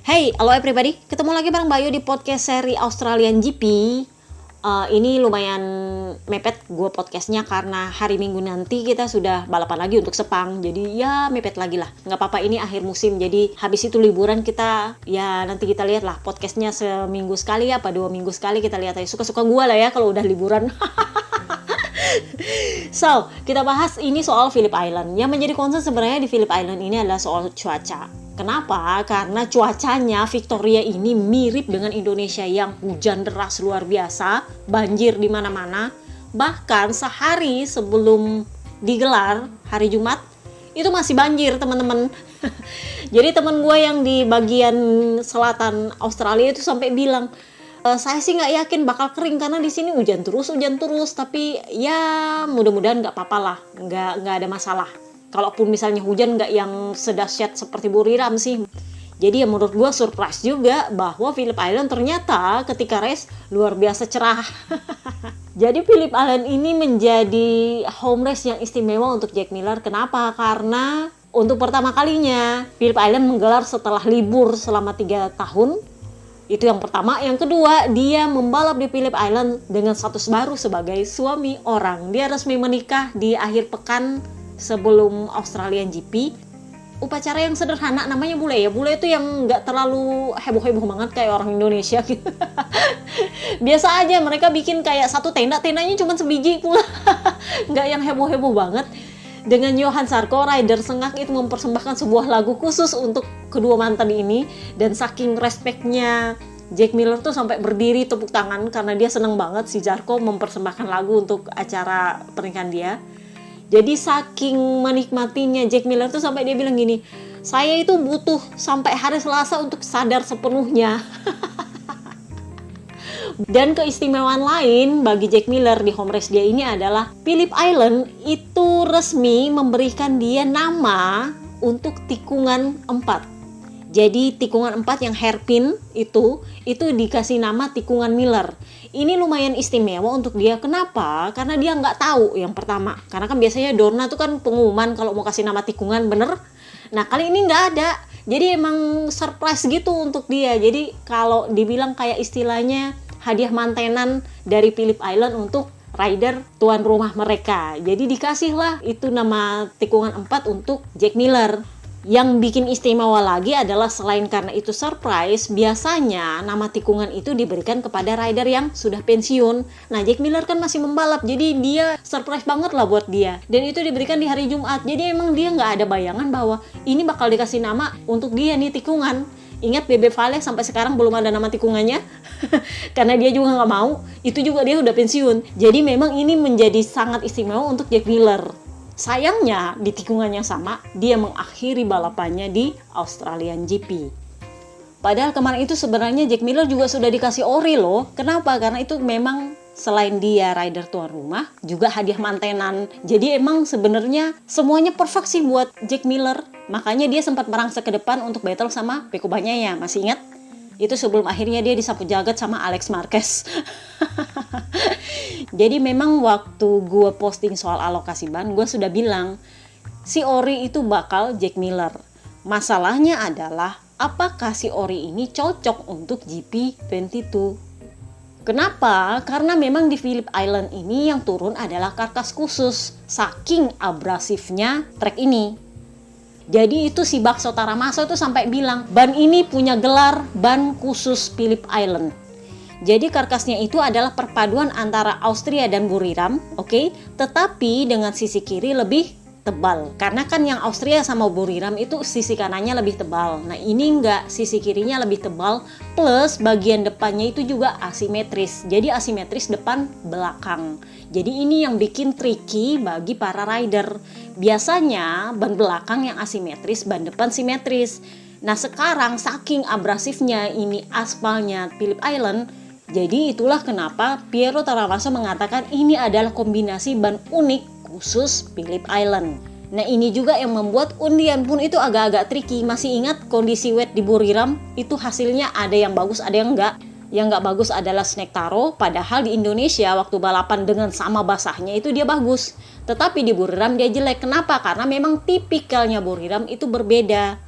Hey, halo everybody. Ketemu lagi bareng Bayu di podcast seri Australian GP. Ini lumayan mepet gue podcastnya karena hari Minggu nanti kita sudah balapan lagi untuk Sepang. Jadi ya mepet lagi lah. Nggak apa-apa, ini akhir musim. Jadi habis itu liburan kita, ya nanti kita lihat lah podcastnya seminggu sekali apa 2 minggu sekali kita lihat aja. Suka-suka gue lah ya kalau udah liburan. So, kita bahas ini soal Phillip Island. Yang menjadi concern sebenarnya di Phillip Island ini adalah soal cuaca. Kenapa? Karena cuacanya Victoria ini mirip dengan Indonesia yang hujan deras luar biasa, banjir di mana-mana. Bahkan sehari sebelum digelar hari Jumat, itu masih banjir, teman-teman. Jadi teman gue yang di bagian selatan Australia itu sampai bilang, saya sih nggak yakin bakal kering karena di sini hujan terus, tapi ya mudah-mudahan nggak apa-apa lah, nggak ada masalah. Kalaupun misalnya hujan nggak yang sedahsyat seperti Buriram sih. Jadi ya menurut gue surprise juga bahwa Phillip Island ternyata ketika race luar biasa cerah. Jadi Phillip Island ini menjadi home race yang istimewa untuk Jack Miller. Kenapa? Karena untuk pertama kalinya Phillip Island menggelar setelah libur selama 3 tahun. Itu yang pertama. Yang kedua, dia membalap di Phillip Island dengan status baru sebagai suami orang. Dia resmi menikah di akhir pekan sebelum Australian GP. Upacara yang sederhana, namanya bule ya. Bule itu yang nggak terlalu heboh-heboh banget kayak orang Indonesia gitu. Biasa aja, mereka bikin kayak satu tendanya cuma sebiji pula. Nggak yang heboh-heboh banget. Dengan Johan Zarco, rider sengak itu mempersembahkan sebuah lagu khusus untuk kedua mantan ini. Dan saking respectnya Jack Miller tuh sampai berdiri tepuk tangan karena dia seneng banget si Zarco mempersembahkan lagu untuk acara pernikahan dia. Jadi saking menikmatinya Jack Miller tuh sampai dia bilang gini, saya itu butuh sampai hari Selasa untuk sadar sepenuhnya. Dan keistimewaan lain bagi Jack Miller di home race dia ini adalah Phillip Island itu resmi memberikan dia nama untuk tikungan 4. Jadi tikungan 4 yang hairpin itu dikasih nama tikungan Miller. Ini lumayan istimewa untuk dia. Kenapa? Karena dia nggak tahu yang pertama. Karena kan biasanya Dorna tuh kan pengumuman kalau mau kasih nama tikungan, bener? Nah kali ini nggak ada. Jadi emang surprise gitu untuk dia. Jadi kalau dibilang kayak istilahnya hadiah mantenan dari Phillip Island untuk rider tuan rumah mereka. Jadi dikasihlah itu nama tikungan 4 untuk Jack Miller. Yang bikin istimewa lagi adalah selain karena itu surprise, biasanya nama tikungan itu diberikan kepada rider yang sudah pensiun. Nah, Jack Miller kan masih membalap, jadi dia surprise banget lah buat dia. Dan itu diberikan di hari Jumat, jadi emang dia nggak ada bayangan bahwa ini bakal dikasih nama untuk dia nih tikungan. Ingat Bebe Vale sampai sekarang belum ada nama tikungannya karena dia juga nggak mau, itu juga dia udah pensiun. Jadi memang ini menjadi sangat istimewa untuk Jack Miller. Sayangnya di tikungan yang sama dia mengakhiri balapannya di Australian GP. Padahal kemarin itu sebenarnya Jack Miller juga sudah dikasih ori loh. Kenapa? Karena itu memang selain dia rider tuan rumah juga hadiah mantenan. Jadi emang sebenarnya semuanya perfect sih buat Jack Miller. Makanya dia sempat merangsek ke depan untuk battle sama Pecco Bagnaia. Masih ingat? Itu sebelum akhirnya dia disapu jagat sama Alex Marquez. Jadi memang waktu gue posting soal alokasi ban, gue sudah bilang si ori itu bakal Jack Miller. Masalahnya adalah apakah si ori ini cocok untuk GP22? Kenapa? Karena memang di Phillip Island ini yang turun adalah karkas khusus. Saking abrasifnya trek ini. Jadi itu si Bakso Taramaso itu sampai bilang, ban ini punya gelar ban khusus Phillip Island. Jadi karkasnya itu adalah perpaduan antara Austria dan Buriram, oke? Tetapi dengan sisi kiri lebih tebal. Karena kan yang Austria sama Buriram itu sisi kanannya lebih tebal. Nah ini enggak, sisi kirinya lebih tebal. Plus bagian depannya itu juga asimetris. Jadi asimetris depan belakang. Jadi ini yang bikin tricky bagi para rider. Biasanya ban belakang yang asimetris, ban depan simetris. Nah sekarang saking abrasifnya ini aspalnya Phillip Island, jadi itulah kenapa Piero Taramaso mengatakan ini adalah kombinasi ban unik khusus Phillip Island. Nah ini juga yang membuat undian pun itu agak-agak tricky. Masih ingat kondisi wet di Buriram? Itu hasilnya ada yang bagus, ada yang enggak. Yang nggak bagus adalah Snake Taro, padahal di Indonesia waktu balapan dengan sama basahnya itu dia bagus. Tetapi di Buriram dia jelek. Kenapa? Karena memang tipikalnya Buriram itu berbeda.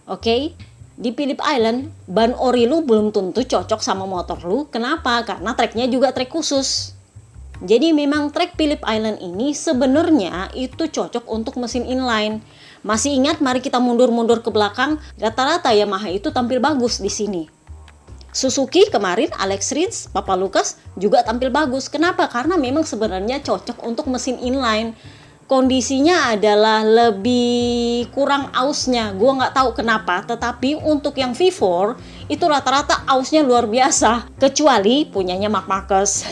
Oke? Di Phillip Island, ban ori lu belum tentu cocok sama motor lu. Kenapa? Karena treknya juga trek khusus. Jadi memang trek Phillip Island ini sebenarnya itu cocok untuk mesin inline. Masih ingat, mari kita mundur-mundur ke belakang, rata-rata Yamaha itu tampil bagus di sini. Suzuki kemarin, Alex Rins, Papa Lucas juga tampil bagus. Kenapa? Karena memang sebenarnya cocok untuk mesin inline. Kondisinya adalah lebih kurang ausnya, gue nggak tahu kenapa, tetapi untuk yang V4 itu rata-rata ausnya luar biasa, kecuali punyanya Marc Marquez.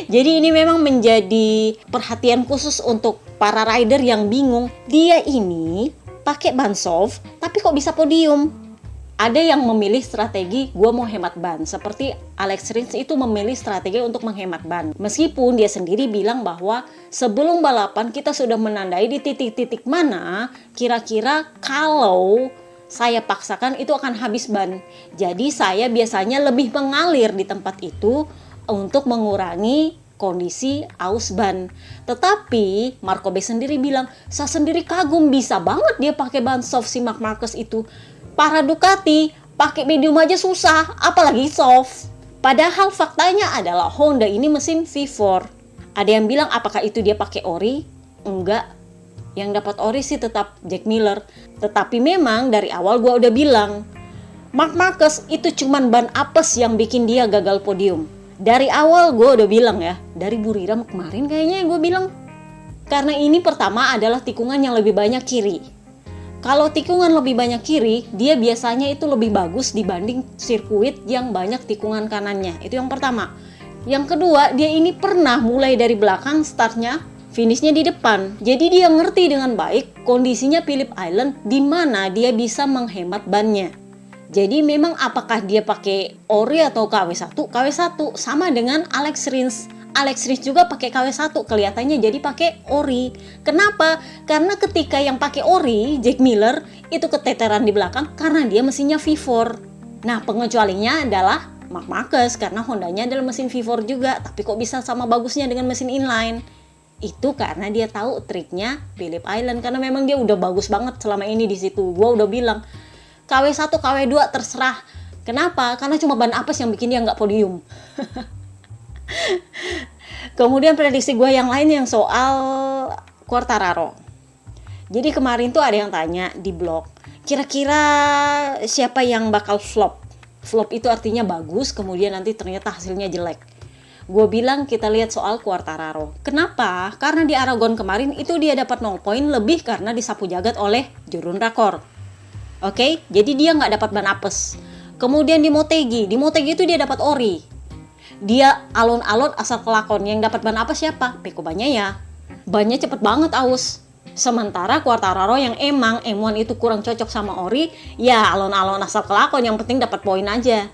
Jadi ini memang menjadi perhatian khusus untuk para rider yang bingung, dia ini pakai ban soft tapi kok bisa podium. Ada yang memilih strategi gue mau hemat ban, seperti Alex Rins itu memilih strategi untuk menghemat ban. Meskipun dia sendiri bilang bahwa sebelum balapan kita sudah menandai di titik-titik mana kira-kira kalau saya paksakan itu akan habis ban. Jadi saya biasanya lebih mengalir di tempat itu untuk mengurangi kondisi aus ban. Tetapi Marco B sendiri bilang, saya sendiri kagum bisa banget dia pakai ban soft si Marc Marquez itu. Para Ducati pakai medium aja susah, apalagi soft. Padahal faktanya adalah Honda ini mesin V4. Ada yang bilang apakah itu dia pakai ori? Enggak. Yang dapat ori sih tetap Jack Miller. Tetapi memang dari awal gue udah bilang, Marc Marquez itu cuman ban apes yang bikin dia gagal podium. Dari awal gue udah bilang ya, dari Buriram kemarin kayaknya gue bilang. Karena ini pertama adalah tikungan yang lebih banyak kiri. Kalau tikungan lebih banyak kiri, dia biasanya itu lebih bagus dibanding sirkuit yang banyak tikungan kanannya. Itu yang pertama. Yang kedua, dia ini pernah mulai dari belakang startnya, finishnya di depan. Jadi dia ngerti dengan baik kondisinya Phillip Island di mana dia bisa menghemat bannya. Jadi memang apakah dia pakai ori atau KW1? KW1 sama dengan Alex Rins. Alex Rins juga pakai KW1, kelihatannya jadi pakai ori. Kenapa? Karena ketika yang pakai ori, Jack Miller itu keteteran di belakang karena dia mesinnya V4. Nah, pengecualinya adalah Marc Marquez karena Hondanya adalah mesin V4 juga, tapi kok bisa sama bagusnya dengan mesin inline? Itu karena dia tahu triknya Phillip Island, karena memang dia udah bagus banget selama ini di situ. Gua udah bilang KW1, KW2 terserah. Kenapa? Karena cuma ban apes yang bikin dia nggak podium. Kemudian prediksi gue yang lain yang soal Quartararo. Jadi kemarin tuh ada yang tanya di blog, kira-kira siapa yang bakal flop? Flop itu artinya bagus, kemudian nanti ternyata hasilnya jelek. Gue bilang kita lihat soal Quartararo. Kenapa? Karena di Aragon kemarin itu dia dapat 0 poin lebih karena disapu jagat oleh Jurun Rakor. Oke, jadi dia nggak dapat ban apes. Kemudian di Motegi itu dia dapat ori. Dia alon-alon asal kelakon. Yang dapat ban apa siapa? Pecco Bagnaia. Bannya cepet banget aus. Sementara Quartararo yang emang M1 itu kurang cocok sama ori, ya alon-alon asal kelakon, yang penting dapat poin aja.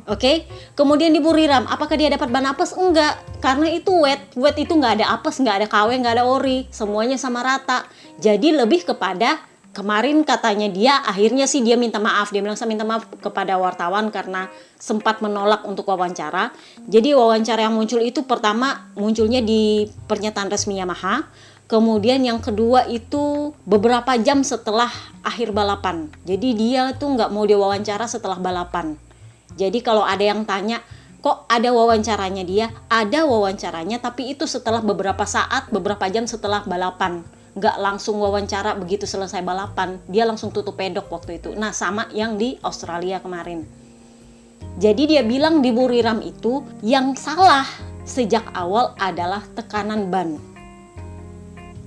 Oke? Kemudian di Buriram, apakah dia dapat ban apes? Enggak, karena itu wet. Wet itu nggak ada apes, nggak ada KW, nggak ada ori. Semuanya sama rata. Jadi lebih kepada kemarin katanya dia, akhirnya sih dia minta maaf. Dia bilang saya minta maaf kepada wartawan karena sempat menolak untuk wawancara. Jadi wawancara yang muncul itu pertama munculnya di pernyataan resmi Yamaha. Kemudian yang kedua itu beberapa jam setelah akhir balapan. Jadi dia tuh nggak mau diwawancara setelah balapan. Jadi kalau ada yang tanya, kok ada wawancaranya dia? Ada wawancaranya, tapi itu setelah beberapa saat, beberapa jam setelah balapan. Nggak langsung wawancara begitu selesai balapan, dia langsung tutup pedok waktu itu. Nah, sama yang di Australia kemarin. Jadi dia bilang di Buriram itu yang salah sejak awal adalah tekanan ban.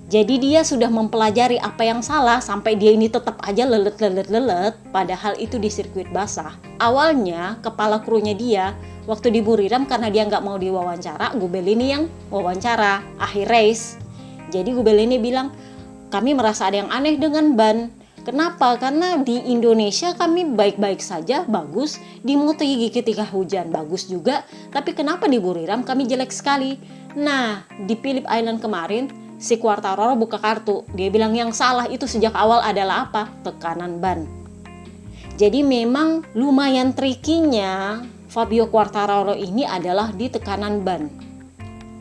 Jadi dia sudah mempelajari apa yang salah sampai dia ini tetap aja lelet, padahal itu di sirkuit basah. Awalnya kepala krunya dia waktu di Buriram karena dia nggak mau diwawancara, Gubelini yang wawancara akhir race. Jadi Gubelini bilang, kami merasa ada yang aneh dengan ban. Kenapa? Karena di Indonesia kami baik-baik saja, bagus. Di Motegi ketika hujan, bagus juga. Tapi kenapa di Buriram kami jelek sekali? Nah, di Phillip Island kemarin, si Quartararo buka kartu. Dia bilang yang salah itu sejak awal adalah apa? Tekanan ban. Jadi memang lumayan trikinya Fabio Quartararo ini adalah di tekanan ban.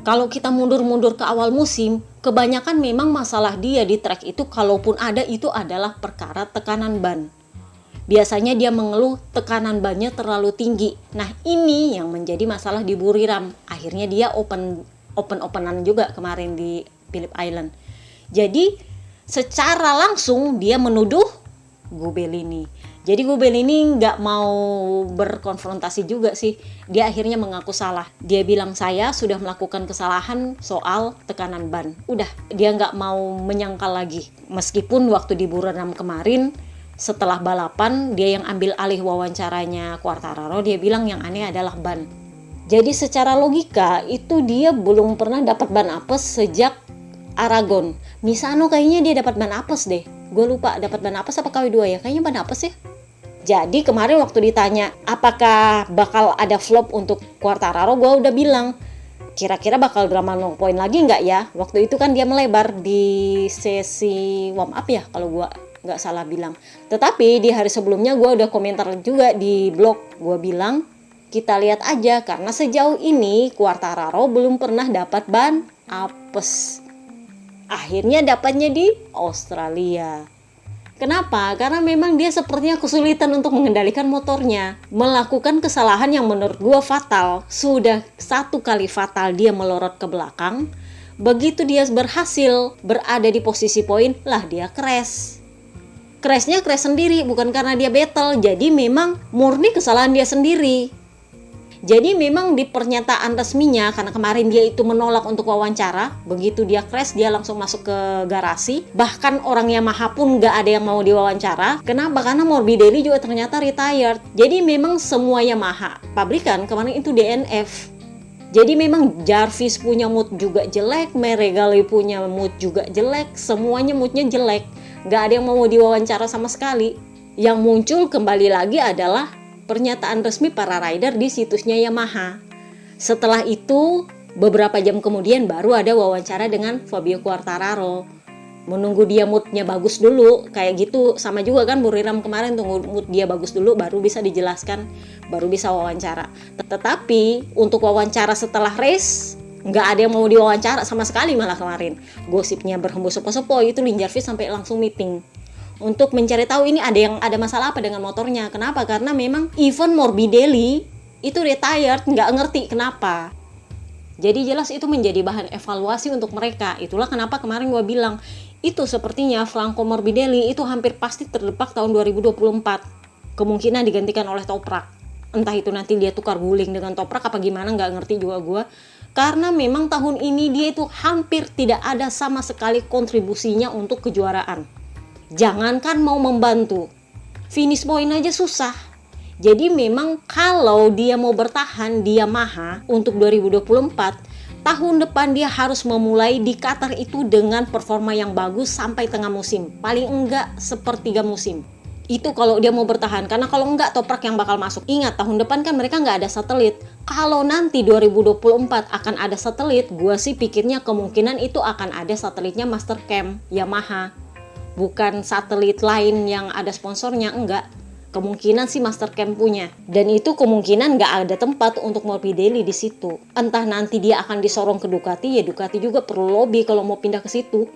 Kalau kita mundur-mundur ke awal musim, kebanyakan memang masalah dia di track itu, kalaupun ada, itu adalah perkara tekanan ban. Biasanya dia mengeluh tekanan bannya terlalu tinggi. Nah, ini yang menjadi masalah di Buriram. Akhirnya dia open-openan juga kemarin di Phillip Island. Jadi, secara langsung dia menuduh Gubelini. Jadi Gubelini nggak mau berkonfrontasi juga sih. Dia akhirnya mengaku salah. Dia bilang, saya sudah melakukan kesalahan soal tekanan ban. Udah, dia nggak mau menyangkal lagi. Meskipun waktu di Buriram kemarin, setelah balapan, dia yang ambil alih wawancaranya Quartararo, dia bilang yang aneh adalah ban. Jadi secara logika, itu dia belum pernah dapat ban apes sejak Aragon. Misano kayaknya dia dapat ban apes deh. Gue lupa dapat ban apes apa KW2 ya? Kayaknya ban apes ya. Jadi kemarin waktu ditanya apakah bakal ada flop untuk Quartararo, gue udah bilang kira-kira bakal drama long point lagi nggak ya? Waktu itu kan dia melebar di sesi warm up ya kalau gue nggak salah bilang. Tetapi di hari sebelumnya gue udah komentar juga di blog. Gue bilang kita lihat aja karena sejauh ini Quartararo belum pernah dapat ban apes. Akhirnya dapatnya di Australia. Kenapa? Karena memang dia sepertinya kesulitan untuk mengendalikan motornya. Melakukan kesalahan yang menurut gue fatal. Sudah 1 kali fatal dia melorot ke belakang. Begitu dia berhasil berada di posisi poin, lah dia crash. Crashnya crash sendiri, bukan karena dia battle. Jadi memang murni kesalahan dia sendiri. Jadi memang di pernyataan resminya, karena kemarin dia itu menolak untuk wawancara, begitu dia crash dia langsung masuk ke garasi. Bahkan orang Yamaha pun gak ada yang mau diwawancara. Kenapa? Karena Morbidelli juga ternyata retired. Jadi memang semua Yamaha pabrikan kemarin itu DNF. Jadi memang Jarvis punya mood juga jelek, Meregali punya mood juga jelek, semuanya moodnya jelek. Gak ada yang mau diwawancara sama sekali. Yang muncul kembali lagi adalah pernyataan resmi para rider di situsnya Yamaha. Setelah itu, beberapa jam kemudian baru ada wawancara dengan Fabio Quartararo. Menunggu dia moodnya bagus dulu, kayak gitu sama juga kan Buriram kemarin, tunggu mood dia bagus dulu baru bisa dijelaskan, baru bisa wawancara. Tetapi untuk wawancara setelah race, nggak ada yang mau diwawancara sama sekali malah kemarin. Gosipnya berhembus sepo-sepo, itu Lin Jarvis sampai langsung meeting untuk mencari tahu ini ada masalah apa dengan motornya. Kenapa? Karena memang even Morbidelli itu retired, nggak ngerti kenapa. Jadi jelas itu menjadi bahan evaluasi untuk mereka. Itulah kenapa kemarin gue bilang itu sepertinya Franco Morbidelli itu hampir pasti terdepak tahun 2024. Kemungkinan digantikan oleh Toprak. Entah itu nanti dia tukar guling dengan Toprak apa gimana, nggak ngerti juga gue. Karena memang tahun ini dia itu hampir tidak ada sama sekali kontribusinya untuk kejuaraan. Jangankan mau membantu, finish point aja susah. Jadi memang kalau dia mau bertahan di Yamaha untuk 2024, tahun depan dia harus memulai di Qatar itu dengan performa yang bagus sampai tengah musim. Paling enggak sepertiga musim. Itu kalau dia mau bertahan, karena kalau enggak Toprak yang bakal masuk. Ingat, tahun depan kan mereka enggak ada satelit. Kalau nanti 2024 akan ada satelit, gue sih pikirnya kemungkinan itu akan ada satelitnya Mastercam Yamaha. Bukan satelit lain yang ada sponsornya, enggak. Kemungkinan sih Mastercam punya. Dan itu kemungkinan enggak ada tempat untuk Morbidelli di situ. Entah nanti dia akan disorong ke Ducati, ya Ducati juga perlu lobby kalau mau pindah ke situ.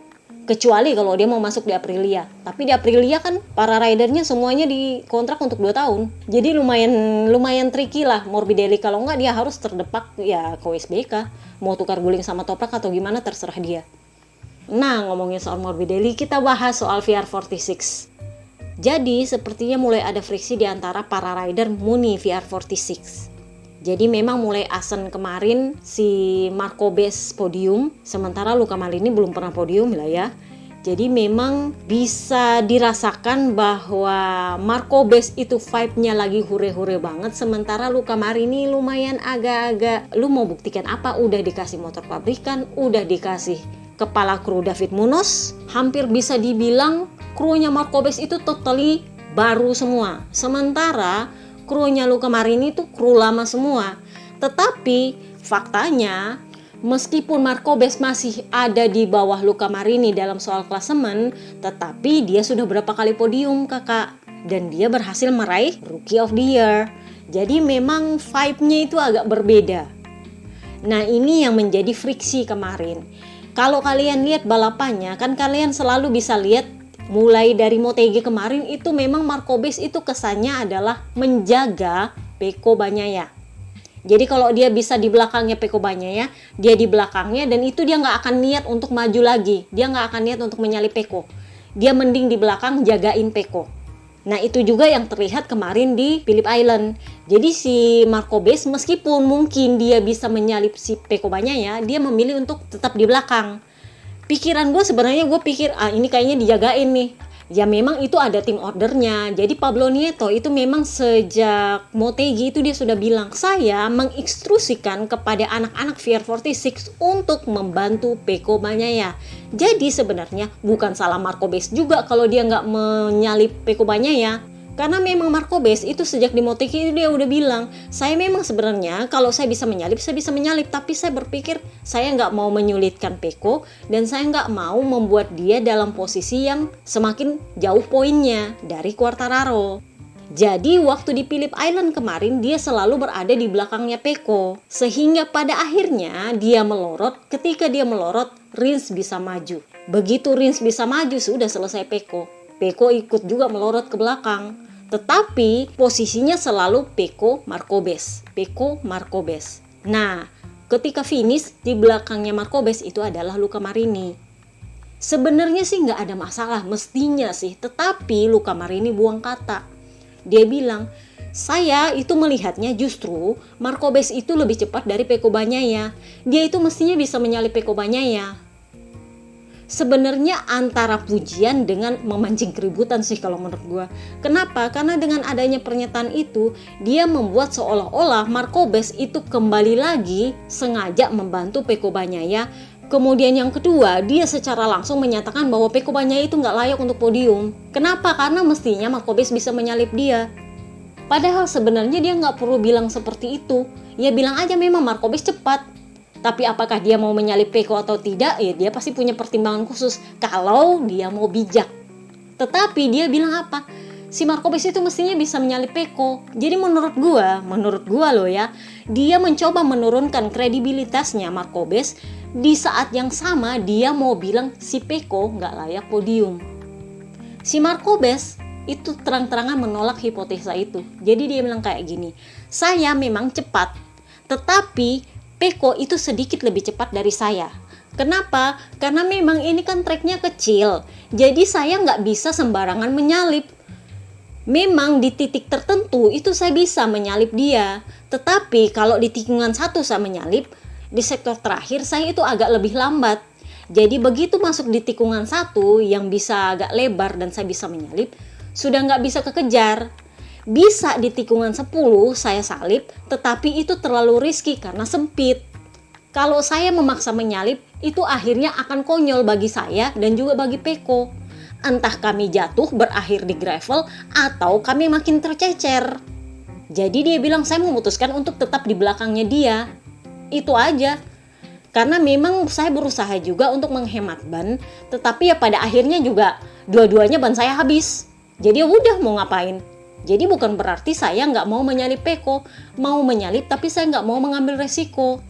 Kecuali kalau dia mau masuk di Aprilia. Tapi di Aprilia kan para ridernya semuanya dikontrak untuk 2 tahun. Jadi lumayan tricky lah Morbidelli. Kalau enggak dia harus terdepak ya ke WSBK. Mau tukar guling sama Toprak atau gimana terserah dia. Nah, ngomongin soal Morbidelli, kita bahas soal VR46. Jadi, sepertinya mulai ada friksi di antara para rider Muni VR46. Jadi memang mulai Asen kemarin si Marco Bes podium, sementara Luca Marini belum pernah podium lah ya. Jadi memang bisa dirasakan bahwa Marco Bes itu vibe-nya lagi hure-hure banget, sementara Luca Marini lumayan agak-agak, lu mau buktikan apa? Udah dikasih motor pabrikan, udah dikasih kepala kru David Munoz, hampir bisa dibilang krunya Marco Bes itu totally baru semua. Sementara krunya Luca Marini itu kru lama semua. Tetapi faktanya meskipun Marco Bes masih ada di bawah Luca Marini dalam soal klasemen, tetapi dia sudah berapa kali podium kakak, dan dia berhasil meraih Rookie of the Year. Jadi memang vibe-nya itu agak berbeda. Nah ini yang menjadi friksi kemarin. Kalau kalian lihat balapannya, kan kalian selalu bisa lihat Mulai dari Motegi kemarin itu memang Marco Bes itu kesannya adalah menjaga Pecco Bagnaia. Jadi kalau dia bisa di belakangnya Pecco Bagnaia, dia di belakangnya, dan itu dia nggak akan niat untuk maju lagi. Dia nggak akan niat untuk menyalip Pecco. Dia mending di belakang jagain Pecco. Nah itu juga yang terlihat kemarin di Phillip Island. Jadi si Marco Bes meskipun mungkin dia bisa menyalip si Pecco Bagnaia, dia memilih untuk tetap di belakang. Pikiran gue sebenarnya, gue pikir ini kayaknya dijagain nih. Ya memang itu ada tim ordernya. Jadi Pablo Nieto itu memang sejak Motegi itu dia sudah bilang, saya menginstruksikan kepada anak-anak VR46 untuk membantu Pecco Bagnaia. Jadi sebenarnya bukan salah Marco Bes juga kalau dia nggak menyalip Pecco Bagnaia. Karena memang Marco Bes itu sejak di Motegi itu dia udah bilang, saya memang sebenarnya kalau saya bisa menyalip, tapi saya berpikir saya nggak mau menyulitkan Pecco, dan saya nggak mau membuat dia dalam posisi yang semakin jauh poinnya dari Quartararo. Jadi waktu di Phillip Island kemarin dia selalu berada di belakangnya Pecco, sehingga pada akhirnya dia melorot. Ketika dia melorot, Rins bisa maju. Begitu Rins bisa maju, sudah selesai Pecco. Pecco ikut juga melorot ke belakang. Tetapi posisinya selalu Pecco Marco Bes. Nah, ketika finish di belakangnya Marco Bes itu adalah Luca Marini. Sebenarnya sih nggak ada masalah, mestinya sih. Tetapi Luca Marini buang kata. Dia bilang, saya itu melihatnya justru Marco Bes itu lebih cepat dari Pecco Bagnaia. Dia itu mestinya bisa menyalip Pecco Bagnaia. Sebenarnya antara pujian dengan memancing keributan sih kalau menurut gue. Kenapa? Karena dengan adanya pernyataan itu, dia membuat seolah-olah Marco Bes itu kembali lagi sengaja membantu Pecco Bagnaia. Kemudian yang kedua, dia secara langsung menyatakan bahwa Pecco Bagnaia itu nggak layak untuk podium. Kenapa? Karena mestinya Marco Bes bisa menyalip dia. Padahal sebenarnya dia nggak perlu bilang seperti itu. Ya bilang aja memang Marco Bes cepat. Tapi apakah dia mau menyalip Pecco atau tidak, ya dia pasti punya pertimbangan khusus kalau dia mau bijak. Tetapi dia bilang apa? Si Marco Bes itu mestinya bisa menyalip Pecco. Jadi menurut gua loh ya, dia mencoba menurunkan kredibilitasnya Marco Bes. Di saat yang sama dia mau bilang si Pecco nggak layak podium. Si Marco Bes itu terang-terangan menolak hipotesa itu. Jadi dia bilang kayak gini, saya memang cepat, tetapi Pecco itu sedikit lebih cepat dari saya. Kenapa? Karena memang ini kan treknya kecil. Jadi saya nggak bisa sembarangan menyalip. Memang di titik tertentu itu saya bisa menyalip dia. Tetapi kalau di tikungan 1 saya menyalip, di sektor terakhir saya itu agak lebih lambat. Jadi begitu masuk di tikungan 1 yang bisa agak lebar dan saya bisa menyalip, sudah nggak bisa kekejar. Bisa di tikungan 10 saya salip, tetapi itu terlalu risky karena sempit. Kalau saya memaksa menyalip, itu akhirnya akan konyol bagi saya dan juga bagi Pecco. Entah kami jatuh berakhir di gravel atau kami makin tercecer. Jadi dia bilang saya memutuskan untuk tetap di belakangnya dia. Itu aja. Karena memang saya berusaha juga untuk menghemat ban, tetapi ya pada akhirnya juga dua-duanya ban saya habis. Jadi udah mau ngapain? Jadi bukan berarti saya nggak mau menyalip Pecco, mau menyalip tapi saya nggak mau mengambil resiko.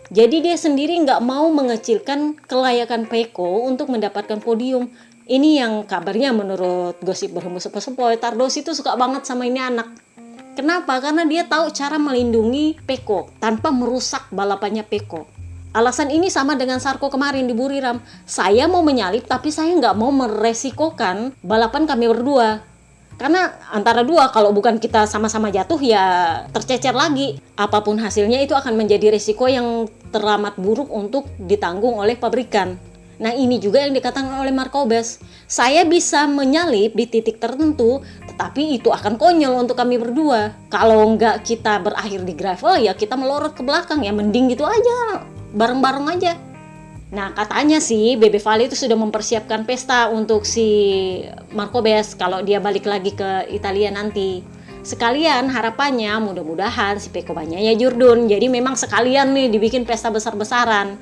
Jadi dia sendiri nggak mau mengecilkan kelayakan Pecco untuk mendapatkan podium. Ini yang kabarnya menurut gosip berhembus sepoi-sepoi, Tardosi itu suka banget sama ini anak. Kenapa? Karena dia tahu cara melindungi Pecco tanpa merusak balapannya Pecco. Alasan ini sama dengan Sarko kemarin di Buriram. Saya mau menyalip tapi saya nggak mau meresikokan balapan kami berdua. Karena antara dua, kalau bukan kita sama-sama jatuh ya tercecer lagi. Apapun hasilnya itu akan menjadi risiko yang teramat buruk untuk ditanggung oleh pabrikan. Nah ini juga yang dikatakan oleh Marco Bes. Saya bisa menyalip di titik tertentu, tetapi itu akan konyol untuk kami berdua. Kalau nggak kita berakhir di gravel ya kita melorot ke belakang, ya mending gitu aja, bareng-bareng aja. Nah katanya sih Bebe Vale itu sudah mempersiapkan pesta untuk si Marco Bes kalau dia balik lagi ke Italia nanti. Sekalian harapannya mudah-mudahan si Pecco Bagnaia jurdun. Jadi memang sekalian nih dibikin pesta besar-besaran.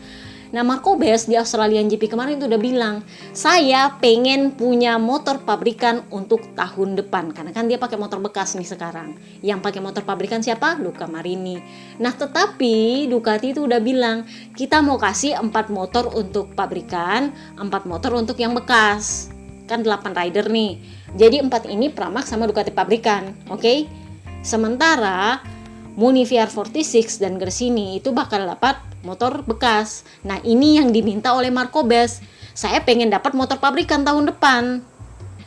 Nah Marco Bes di Australian GP kemarin itu udah bilang, saya pengen punya motor pabrikan untuk tahun depan. Karena kan dia pakai motor bekas nih sekarang. Yang pakai motor pabrikan siapa? Luca Marini. Nah tetapi Ducati itu udah bilang, kita mau kasih 4 motor untuk pabrikan, 4 motor untuk yang bekas. kan 8 rider nih. Jadi 4 ini Pramac sama Ducati pabrikan, oke? Sementara Muni VR46 dan Gresini itu bakal dapat motor bekas. Nah, ini yang diminta oleh Marco-Bes. Saya pengen dapat motor pabrikan tahun depan.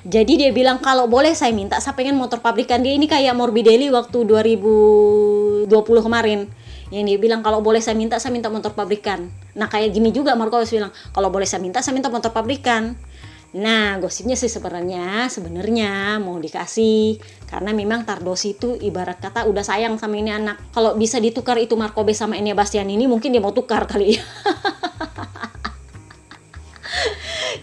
Jadi dia bilang kalau boleh saya minta, saya pengen motor pabrikan. Dia ini kayak Morbidelli waktu 2020 kemarin. Yang dia bilang kalau boleh saya minta motor pabrikan. Nah, kayak gini juga Marco-Bes bilang, kalau boleh saya minta motor pabrikan. Nah, gosipnya sih sebenarnya mau dikasih, karena memang Tardosi itu ibarat kata udah sayang sama ini anak. Kalau bisa ditukar itu Marco-Bes sama Enea Bastianini, mungkin dia mau tukar kali ya.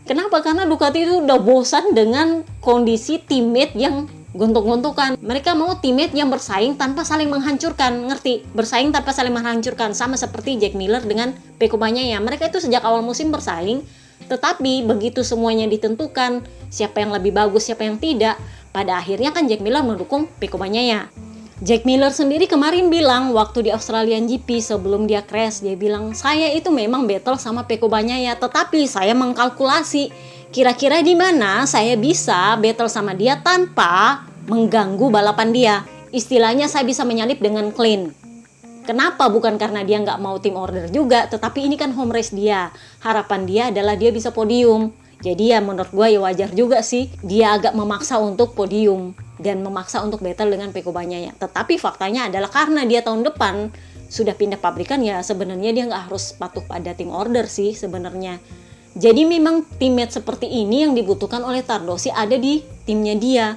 Kenapa? Karena Ducati itu udah bosan dengan kondisi teammate yang gontok-gontokan. Mereka mau teammate yang bersaing tanpa saling menghancurkan, ngerti? Bersaing tanpa saling menghancurkan, sama seperti Jack Miller dengan Pecco Bagnaia. Mereka itu sejak awal musim bersaing, tetapi begitu semuanya ditentukan, siapa yang lebih bagus, siapa yang tidak, pada akhirnya kan Jack Miller mendukung Pecco Bagnaia. Jack Miller sendiri kemarin bilang waktu di Australian GP sebelum dia crash, dia bilang, saya itu memang battle sama Pecco Bagnaia, tetapi saya mengkalkulasi kira-kira di mana saya bisa battle sama dia tanpa mengganggu balapan dia. Istilahnya saya bisa menyalip dengan clean. Kenapa? Bukan karena dia nggak mau team order juga, tetapi ini kan home race dia. Harapan dia adalah dia bisa podium. Jadi ya menurut gue ya wajar juga sih dia agak memaksa untuk podium dan memaksa untuk battle dengan Pecco Bagnaia. Tetapi faktanya adalah karena dia tahun depan sudah pindah pabrikan, ya sebenarnya dia nggak harus patuh pada team order sih sebenarnya. Jadi memang teammate seperti ini yang dibutuhkan oleh Tardosi ada di timnya dia.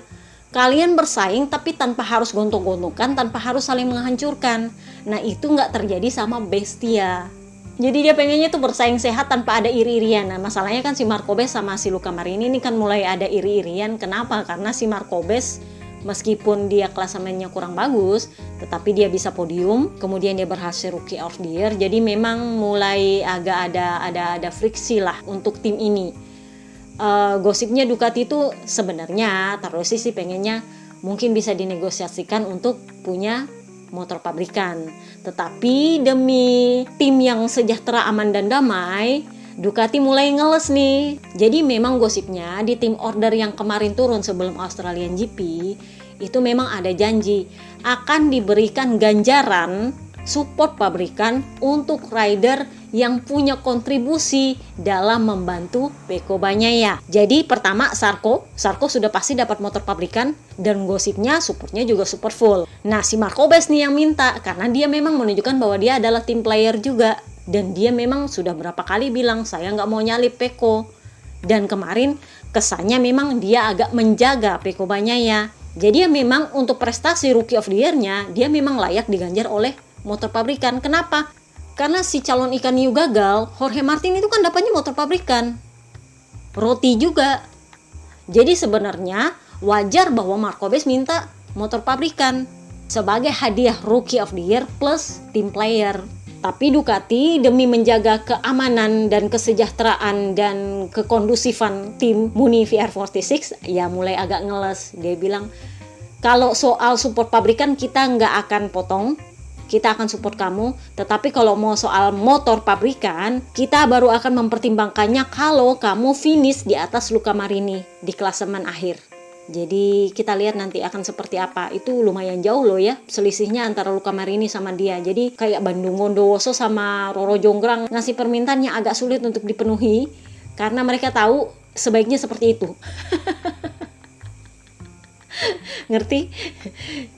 Kalian bersaing tapi tanpa harus gontok-gontokan, tanpa harus saling menghancurkan. Nah itu nggak terjadi sama Bestia. Jadi dia pengennya tuh bersaing sehat tanpa ada iri-irian. Nah masalahnya kan si Marco-Bes sama si Luca Marini ini kan mulai ada iri-irian. Kenapa? Karena si Marco-Bes meskipun dia klasemennya kurang bagus, tetapi dia bisa podium. Kemudian dia berhasil Rookie of the Year. Jadi memang mulai agak ada friksi lah untuk tim ini. Gosipnya Ducati itu sebenarnya Tardosi sih pengennya mungkin bisa dinegosiasikan untuk punya motor pabrikan. Tetapi demi tim yang sejahtera, aman dan damai, Ducati mulai ngeles nih. Jadi memang gosipnya di tim order yang kemarin turun sebelum Australian GP itu memang ada janji akan diberikan ganjaran support pabrikan untuk rider yang punya kontribusi dalam membantu Pecco Bagnaia. Jadi pertama Sarko sudah pasti dapat motor pabrikan dan gosipnya supportnya juga super full. Nah si Marco-Bes nih yang minta karena dia memang menunjukkan bahwa dia adalah team player juga dan dia memang sudah berapa kali bilang saya nggak mau nyalip Pecco. Dan kemarin kesannya memang dia agak menjaga Pecco Bagnaia. Jadi ya memang untuk prestasi Rookie of the Year-nya dia memang layak diganjar oleh motor pabrikan. Kenapa? Karena si calon ikan hiu gagal, Jorge Martin itu kan dapatnya motor pabrikan. Roti juga. Jadi sebenarnya wajar bahwa Marco-Bes minta motor pabrikan sebagai hadiah Rookie of the Year plus team player. Tapi Ducati demi menjaga keamanan dan kesejahteraan dan kekondusifan tim Muni VR46 ya mulai agak ngeles. Dia bilang kalau soal support pabrikan kita nggak akan potong, kita akan support kamu, tetapi kalau mau soal motor pabrikan, kita baru akan mempertimbangkannya kalau kamu finish di atas Luca Marini di klasemen akhir. Jadi kita lihat nanti akan seperti apa. Itu lumayan jauh loh ya selisihnya antara Luca Marini sama dia. Jadi kayak Bandung Bondowoso sama Roro Jonggrang ngasih permintaan yang agak sulit untuk dipenuhi karena mereka tahu sebaiknya seperti itu. Ngerti?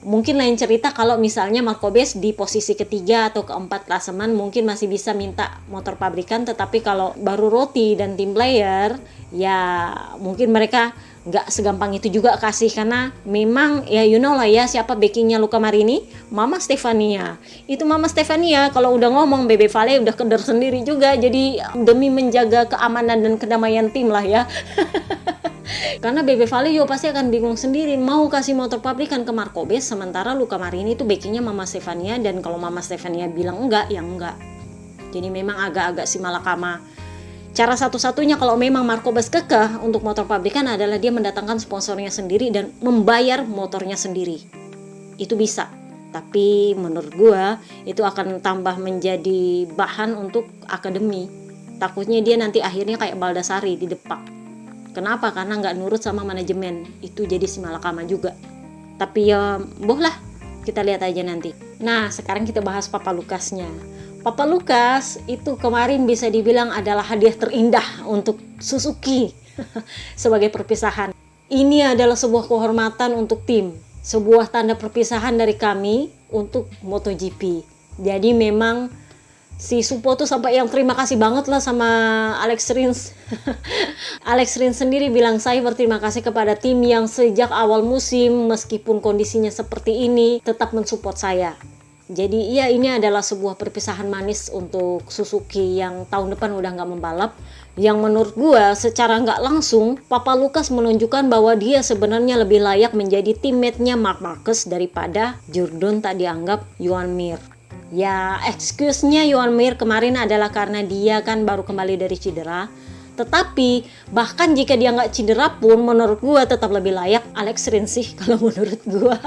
Mungkin lain cerita kalau misalnya Marco-Bes di posisi ketiga atau keempat klasemen mungkin masih bisa minta motor pabrikan, tetapi kalau baru Roti dan tim player ya mungkin mereka nggak segampang itu juga kasih, karena memang ya you know lah ya siapa backingnya Luca Marini, Mama Stefania. Itu Mama Stefania kalau udah ngomong Bebe Vale udah keder sendiri juga, jadi demi menjaga keamanan dan kedamaian tim lah ya. Karena Bebe Vale juga pasti akan bingung sendiri mau kasih motor pabrikan ke Marco-Bes sementara Luca Marini itu backingnya Mama Stefania, dan kalau Mama Stefania bilang enggak ya enggak. Jadi memang agak-agak si malakama. Cara satu-satunya kalau memang Marco-Bes kekeh untuk motor pabrikan adalah dia mendatangkan sponsornya sendiri dan membayar motornya sendiri. Itu bisa. Tapi menurut gua itu akan tambah menjadi bahan untuk akademi. Takutnya dia nanti akhirnya kayak Baldassari di depak. Kenapa? Karena nggak nurut sama manajemen. Itu jadi si malakama juga. Tapi ya boh lah, kita lihat aja nanti. Nah, sekarang kita bahas Papa Lukasnya. Papa Lukas itu kemarin bisa dibilang adalah hadiah terindah untuk Suzuki sebagai perpisahan. Ini adalah sebuah kehormatan untuk tim, sebuah tanda perpisahan dari kami untuk MotoGP. Jadi memang si Suppo tuh sampai yang terima kasih banget lah sama Alex Rins. Alex Rins sendiri bilang, saya berterima kasih kepada tim yang sejak awal musim meskipun kondisinya seperti ini tetap mensupport saya. Jadi iya, ini adalah sebuah perpisahan manis untuk Suzuki yang tahun depan udah nggak membalap. Yang menurut gua secara nggak langsung Papa Lukas menunjukkan bahwa dia sebenarnya lebih layak menjadi teammate-nya Marc Marquez daripada Jordan tak dianggap Joan Mir. Ya, excuse-nya Joan Mir kemarin adalah karena dia kan baru kembali dari cedera. Tetapi bahkan jika dia nggak cedera pun menurut gua tetap lebih layak Alex Rins sih kalau menurut gua.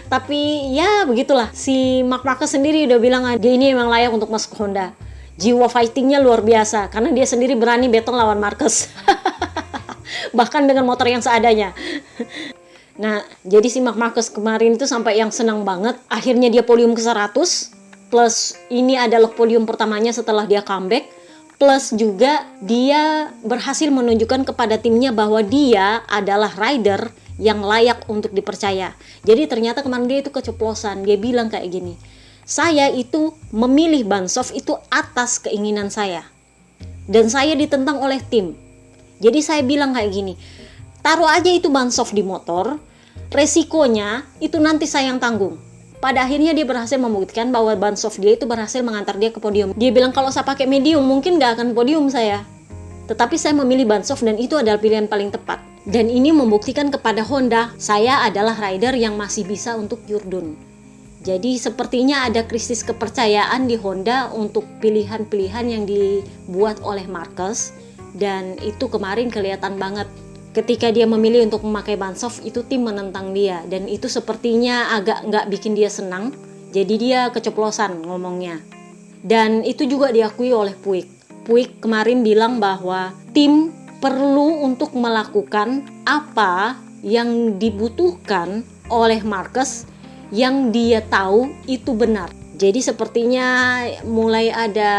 Tapi ya begitulah, si Marc Marquez sendiri udah bilang dia ini emang layak untuk masuk Honda. Jiwa fightingnya luar biasa karena dia sendiri berani battle lawan Marquez. Bahkan dengan motor yang seadanya. Nah, jadi si Marc Marquez kemarin itu sampai yang senang banget. Akhirnya dia podium ke-100. Plus ini adalah podium pertamanya setelah dia comeback. Plus juga dia berhasil menunjukkan kepada timnya bahwa dia adalah rider yang layak untuk dipercaya. Jadi ternyata kemarin dia itu keceplosan. Dia bilang kayak gini, saya itu memilih ban soft itu atas keinginan saya. Dan saya ditentang oleh tim. Jadi saya bilang kayak gini, taruh aja itu ban soft di motor, resikonya itu nanti saya yang tanggung. Pada akhirnya dia berhasil membuktikan bahwa ban soft dia itu berhasil mengantar dia ke podium. Dia bilang kalau saya pakai medium mungkin gak akan podium saya. Tetapi saya memilih ban soft dan itu adalah pilihan paling tepat. Dan ini membuktikan kepada Honda, saya adalah rider yang masih bisa untuk Jordan. Jadi sepertinya ada krisis kepercayaan di Honda untuk pilihan-pilihan yang dibuat oleh Marquez. Dan itu kemarin kelihatan banget. Ketika dia memilih untuk memakai ban soft, itu tim menentang dia. Dan itu sepertinya agak nggak bikin dia senang. Jadi dia keceplosan ngomongnya. Dan itu juga diakui oleh Puig. Puig kemarin bilang bahwa tim perlu untuk melakukan apa yang dibutuhkan oleh Marquez yang dia tahu itu benar. Jadi sepertinya mulai ada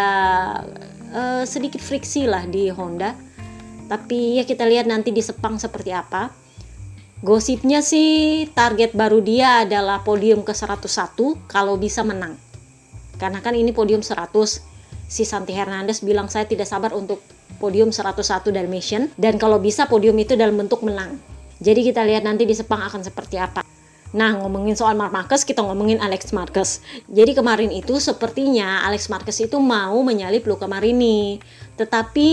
sedikit friksi lah di Honda. Tapi ya kita lihat nanti di Sepang seperti apa. Gosipnya sih target baru dia adalah podium ke-101 kalau bisa menang. Karena kan ini podium 100. Si Santi Hernandez bilang saya tidak sabar untuk podium 101 Dalmatian. Dan kalau bisa podium itu dalam bentuk menang. Jadi kita lihat nanti di Sepang akan seperti apa. Nah, ngomongin soal Marc Marquez, kita ngomongin Alex Marquez. Jadi kemarin itu sepertinya Alex Marquez itu mau menyalip Luca Marini. Tetapi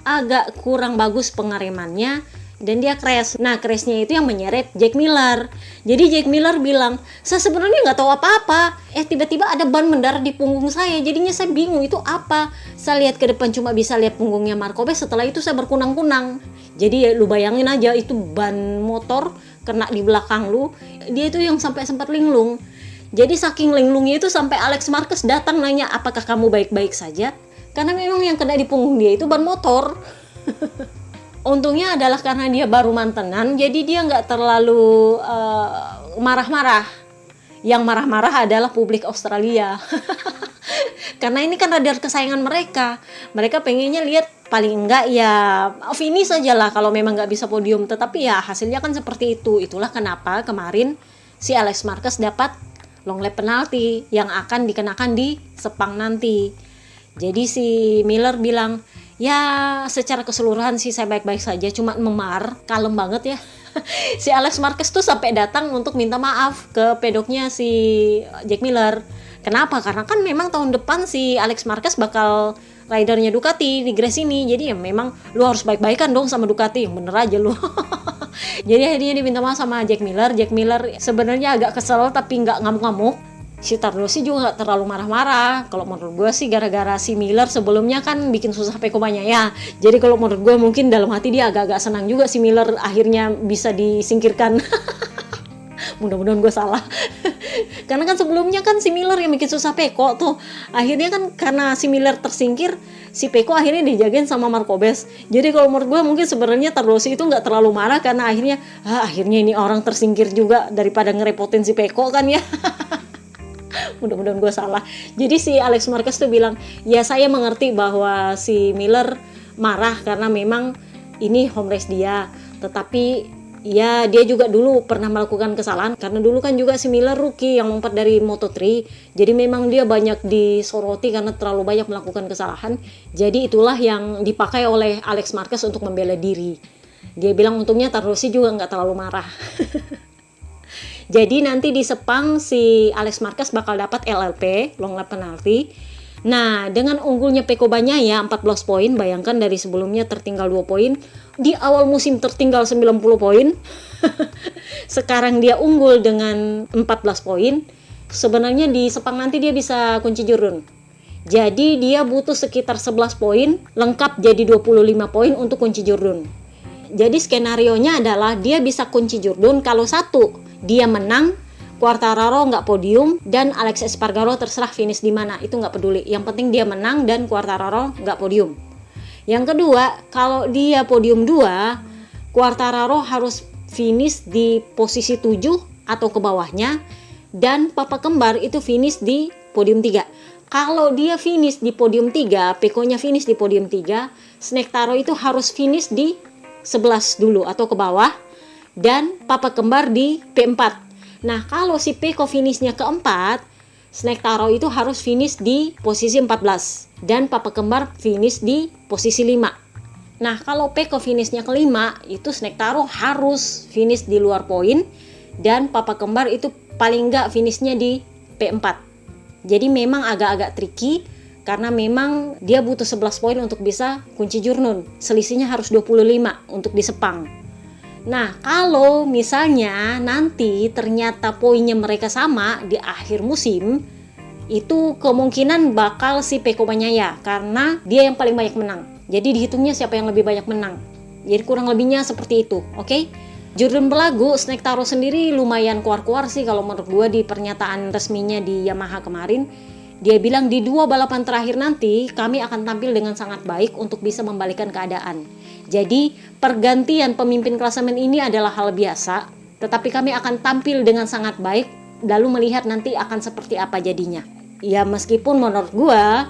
agak kurang bagus pengeremannya dan dia crash. Nah, crashnya itu yang menyeret Jack Miller. Jadi Jack Miller bilang, saya sebenarnya nggak tahu apa-apa. Tiba-tiba ada ban mendarat di punggung saya. Jadinya saya bingung itu apa. Saya lihat ke depan cuma bisa lihat punggungnya Marco Marquez. Setelah itu saya berkunang-kunang. Jadi ya, lu bayangin aja itu ban motor kena di belakang lu. Dia itu yang sampai sempat linglung. Jadi saking linglungnya itu sampai Alex Marquez datang nanya, apakah kamu baik-baik saja? Karena memang yang kena di punggung dia itu ban motor. Untungnya adalah karena dia baru mantenan, jadi dia nggak terlalu marah-marah. Yang marah-marah adalah publik Australia. Karena ini kan radar kesayangan mereka. Mereka pengennya lihat paling enggak ya finish saja lah kalau memang nggak bisa podium. Tetapi ya hasilnya kan seperti itu. Itulah kenapa kemarin si Alex Marquez dapat long lap penalti yang akan dikenakan di Sepang nanti. Jadi si Miller bilang, ya secara keseluruhan sih saya baik-baik saja, cuma memar, kalem banget ya. Si Alex Marquez tuh sampai datang untuk minta maaf ke pedoknya si Jack Miller. Kenapa? Karena kan memang tahun depan si Alex Marquez bakal ridernya Ducati di Gres ini. Jadi ya memang lu harus baik-baikan dong sama Ducati, yang bener aja lu. Jadi akhirnya diminta maaf sama Jack Miller. Jack Miller sebenarnya agak kesel tapi nggak ngamuk-ngamuk. Si Tardosi juga gak terlalu marah-marah. Kalau menurut gue sih gara-gara si Miller sebelumnya kan bikin susah Pecco ya. Jadi kalau menurut gue mungkin dalam hati dia agak-agak senang juga si Miller akhirnya bisa disingkirkan. Mudah-mudahan gue salah. Karena kan sebelumnya kan si Miller yang bikin susah Peko tuh. Akhirnya kan karena si Miller tersingkir, si Peko akhirnya dijagain sama Markobes. Jadi kalau menurut gue mungkin sebenarnya Tardosi itu nggak terlalu marah karena akhirnya ini orang tersingkir juga daripada ngerepotin si Peko kan ya. Mudah-mudahan gue salah. Jadi si Alex Marquez tuh bilang, ya saya mengerti bahwa si Miller marah karena memang ini home race dia, tetapi ya dia juga dulu pernah melakukan kesalahan karena dulu kan juga si Miller rookie yang lompat dari Moto3, jadi memang dia banyak disoroti karena terlalu banyak melakukan kesalahan. Jadi itulah yang dipakai oleh Alex Marquez untuk membela diri. Dia bilang untungnya Tardosi juga nggak terlalu marah. Jadi nanti di Sepang si Alex Marquez bakal dapat LLP, long lap penalty. Nah, dengan unggulnya Pecco Bagnaia 14 poin, bayangkan dari sebelumnya tertinggal 2 poin, di awal musim tertinggal 90 poin. Sekarang dia unggul dengan 14 poin. Sebenarnya di Sepang nanti dia bisa kunci jurun. Jadi dia butuh sekitar 11 poin, lengkap jadi 25 poin untuk kunci jurun. Jadi skenarionya adalah dia bisa kunci jurun kalau satu, dia menang, Quartararo nggak podium, dan Alex Espargaro terserah finish di mana, itu nggak peduli. Yang penting dia menang dan Quartararo nggak podium. Yang kedua, kalau dia podium 2, Quartararo harus finish di posisi 7 atau ke bawahnya, dan Papa Kembar itu finish di podium 3. Kalau dia finish di podium 3, Pecco-nya finish di podium 3, Snectaro itu harus finish di 11 dulu atau ke bawah, dan Papa Kembar di P4. Nah, kalau si Pecco finishnya keempat, Snectaro itu harus finish di posisi 14 dan Papa Kembar finish di posisi 5. Nah, kalau Pecco finishnya kelima, itu Snectaro harus finish di luar poin dan Papa Kembar itu paling enggak finishnya di P4. Jadi memang agak-agak tricky karena memang dia butuh 11 poin untuk bisa kunci jurnun. Selisihnya harus 25 untuk di Sepang. Nah, kalau misalnya nanti ternyata poinnya mereka sama di akhir musim, itu kemungkinan bakal si Pecco Bagnaia karena dia yang paling banyak menang. Jadi dihitungnya siapa yang lebih banyak menang. Jadi kurang lebihnya seperti itu, oke? Jurun berlagu, Snectaro sendiri lumayan keluar-keluar sih kalau menurut gue di pernyataan resminya di Yamaha kemarin. Dia bilang di 2 balapan terakhir nanti kami akan tampil dengan sangat baik untuk bisa membalikan keadaan. Jadi pergantian pemimpin klasemen ini adalah hal biasa, tetapi kami akan tampil dengan sangat baik lalu melihat nanti akan seperti apa jadinya. Ya meskipun menurut gua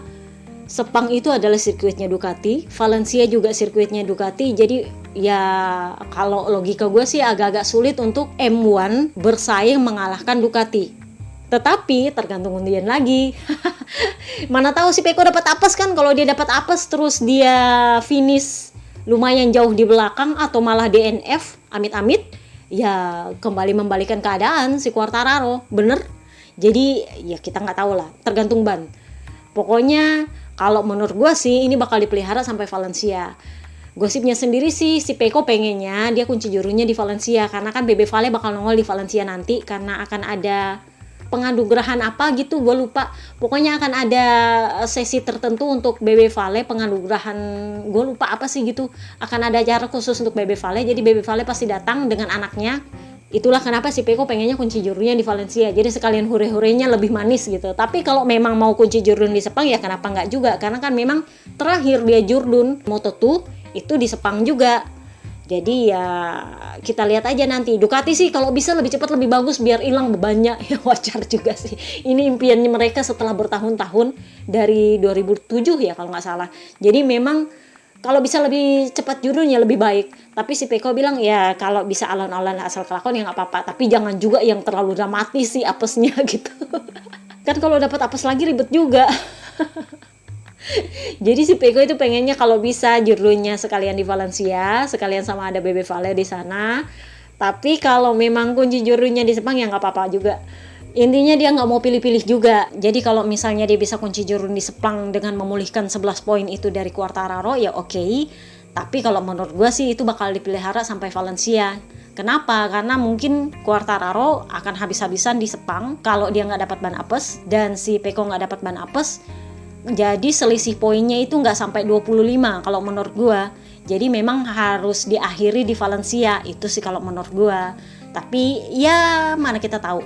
Sepang itu adalah sirkuitnya Ducati, Valencia juga sirkuitnya Ducati, jadi ya kalau logika gue sih agak-agak sulit untuk M1 bersaing mengalahkan Ducati. Tetapi tergantung undian lagi. Mana tahu si Pecco dapat apes kan, kalau dia dapat apes terus dia finish lumayan jauh di belakang atau malah DNF, amit-amit, ya kembali membalikan keadaan si Quartararo, bener? Jadi ya kita nggak tahu lah, tergantung ban. Pokoknya kalau menurut gue sih ini bakal dipelihara sampai Valencia. Gosipnya sendiri sih si Pecco pengennya dia kunci jurunnya di Valencia karena kan Bebe Vale bakal nongol di Valencia nanti karena akan ada penganugerahan apa gitu, gue lupa. Pokoknya akan ada sesi tertentu untuk Bebe Vale, penganugerahan, gue lupa apa sih gitu. Akan ada acara khusus untuk Bebe Vale, jadi Bebe Vale pasti datang dengan anaknya. Itulah kenapa si Pecco pengennya kunci jurunnya di Valencia, jadi sekalian hure-hurenya lebih manis gitu. Tapi kalau memang mau kunci jurun di Sepang ya kenapa enggak juga, karena kan memang terakhir dia jurun Moto2 itu di Sepang juga. Jadi ya kita lihat aja nanti. Ducati sih kalau bisa lebih cepat lebih bagus biar hilang bebannya. Ya wajar juga sih. Ini impiannya mereka setelah bertahun-tahun dari 2007 ya kalau nggak salah. Jadi memang kalau bisa lebih cepat jurunnya lebih baik. Tapi si Pecco bilang ya kalau bisa alon-alon asal kelakon ya nggak apa-apa. Tapi jangan juga yang terlalu dramatis sih apesnya gitu. Kan kalau dapat apes lagi ribet juga. Jadi si Pecco itu pengennya kalau bisa jurunnya sekalian di Valencia, sekalian sama ada Bebe Vale di sana. Tapi kalau memang kunci jurunnya di Sepang ya nggak apa-apa juga. Intinya dia nggak mau pilih-pilih juga. Jadi kalau misalnya dia bisa kunci jurun di Sepang dengan memulihkan 11 poin itu dari Quartararo ya oke. Tapi kalau menurut gue sih itu bakal dipelihara sampai Valencia. Kenapa? Karena mungkin Quartararo akan habis-habisan di Sepang kalau dia nggak dapat ban apes dan si Pecco nggak dapat ban apes. Jadi selisih poinnya itu nggak sampai 25 kalau menurut gue. Jadi memang harus diakhiri di Valencia, itu sih kalau menurut gue. Tapi ya mana kita tahu.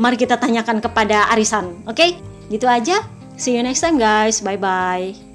Mari kita tanyakan kepada Arisan, oke? Gitu aja. See you next time guys. Bye-bye.